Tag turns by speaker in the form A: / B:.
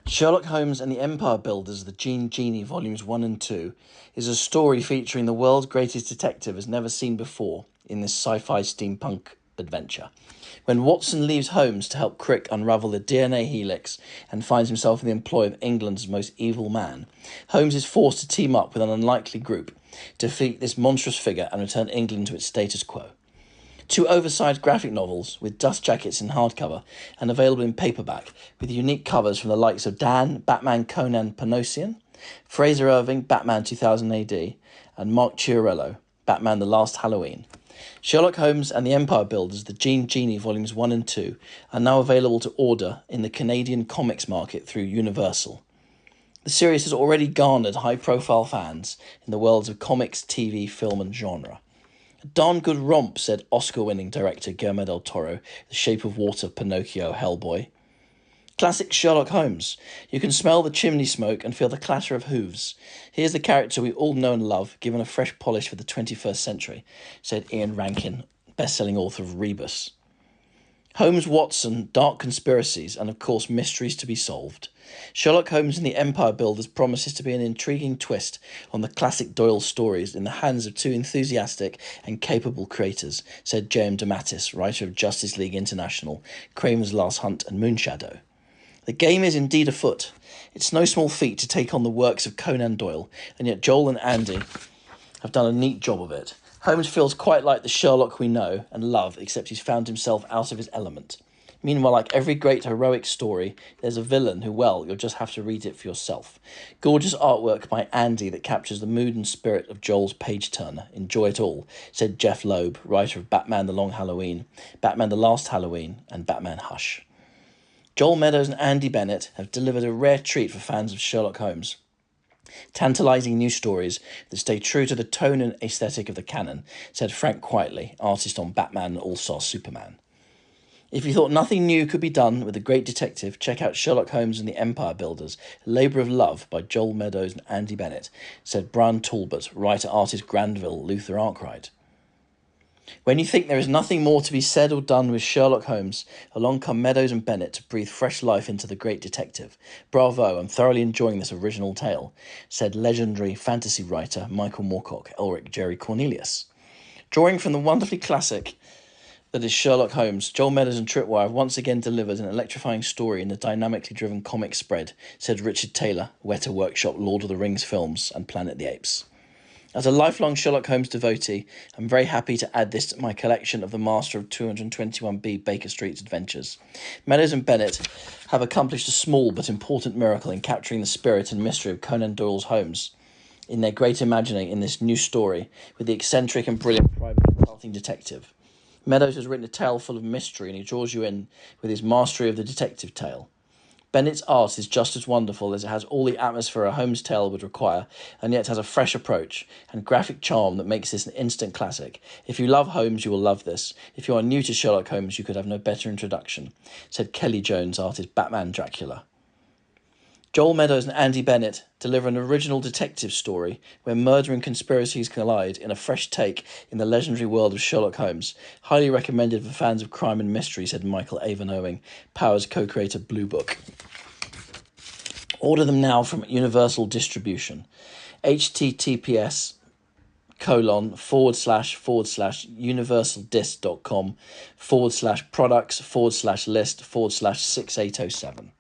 A: Sherlock Holmes and the Empire Builders, the Genie Volumes 1 and 2, is a story featuring the world's greatest detective as never seen before in this sci-fi steampunk adventure. When Watson leaves Holmes to help Crick unravel the DNA helix and finds himself in the employ of England's most evil man, Holmes is forced to team up with an unlikely group to defeat this monstrous figure and return England to its status quo. Two oversized graphic novels with dust jackets in hardcover and available in paperback with unique covers from the likes of Dan, Batman Conan Panosian, Fraser Irving, Batman 2000 AD, and Mark Chiarello, Batman The Last Halloween. Sherlock Holmes and the Empire Builders, the Genie Volumes 1 and 2, are now available to order in the Canadian comics market through Universal. The series has already garnered high-profile fans in the worlds of comics, TV, film and genre. A darn good romp, said Oscar-winning director Guillermo del Toro, The Shape of Water, Pinocchio, Hellboy. Classic Sherlock Holmes. You can smell the chimney smoke and feel the clatter of hooves. Here's the character we all know and love, given a fresh polish for the 21st century, said Ian Rankin, best-selling author of Rebus. Holmes, Watson, dark conspiracies, and of course mysteries to be solved. Sherlock Holmes and the Empire Builders promises to be an intriguing twist on the classic Doyle stories in the hands of two enthusiastic and capable creators, said J.M. DeMatteis, writer of Justice League International, Kramer's Last Hunt and Moonshadow. The game is indeed afoot. It's no small feat to take on the works of Conan Doyle, and yet Joel and Andy have done a neat job of it. Holmes feels quite like the Sherlock we know and love, except he's found himself out of his element. Meanwhile, like every great heroic story, there's a villain who, well, you'll just have to read it for yourself. Gorgeous artwork by Andy that captures the mood and spirit of Joel's page-turner. Enjoy it all, said Jeff Loeb, writer of Batman The Long Halloween, Batman The Last Halloween, and Batman Hush. Joel Meadows and Andy Bennett have delivered a rare treat for fans of Sherlock Holmes. Tantalising new stories that stay true to the tone and aesthetic of the canon, said Frank Quitely, artist on Batman and All-Star Superman. If you thought nothing new could be done with the great detective, check out Sherlock Holmes and the Empire Builders, A Labour of Love by Joel Meadows and Andy Bennett, said Brian Talbot, writer-artist Granville Luther Arkwright. When you think there is nothing more to be said or done with Sherlock Holmes, along come Meadows and Bennett to breathe fresh life into the great detective. Bravo, I'm thoroughly enjoying this original tale, said legendary fantasy writer Michael Moorcock, Ulrich Jerry Cornelius. Drawing from the wonderfully classic that is Sherlock Holmes, Joel Meadows and Tripwire have once again delivered an electrifying story in the dynamically driven comic spread, said Richard Taylor, Weta Workshop, Lord of the Rings Films and Planet of the Apes. As a lifelong Sherlock Holmes devotee, I'm very happy to add this to my collection of the master of 221B Baker Street's adventures. Meadows and Bennett have accomplished a small but important miracle in capturing the spirit and mystery of Conan Doyle's Holmes in their great imagining in this new story with the eccentric and brilliant private consulting detective. Meadows has written a tale full of mystery and he draws you in with his mastery of the detective tale. Bennett's art is just as wonderful as it has all the atmosphere a Holmes tale would require, and yet has a fresh approach and graphic charm that makes this an instant classic. If you love Holmes, you will love this. If you are new to Sherlock Holmes, you could have no better introduction, said Kelly Jones, artist Batman Dracula. Joel Meadows and Andy Bennett deliver an original detective story where murder and conspiracies collide in a fresh take in the legendary world of Sherlock Holmes. Highly recommended for fans of crime and mystery, said Michael Avon Owing, Powers co-creator Blue Book. Order them now from Universal Distribution. https://universaldisc.com/products/list/6807.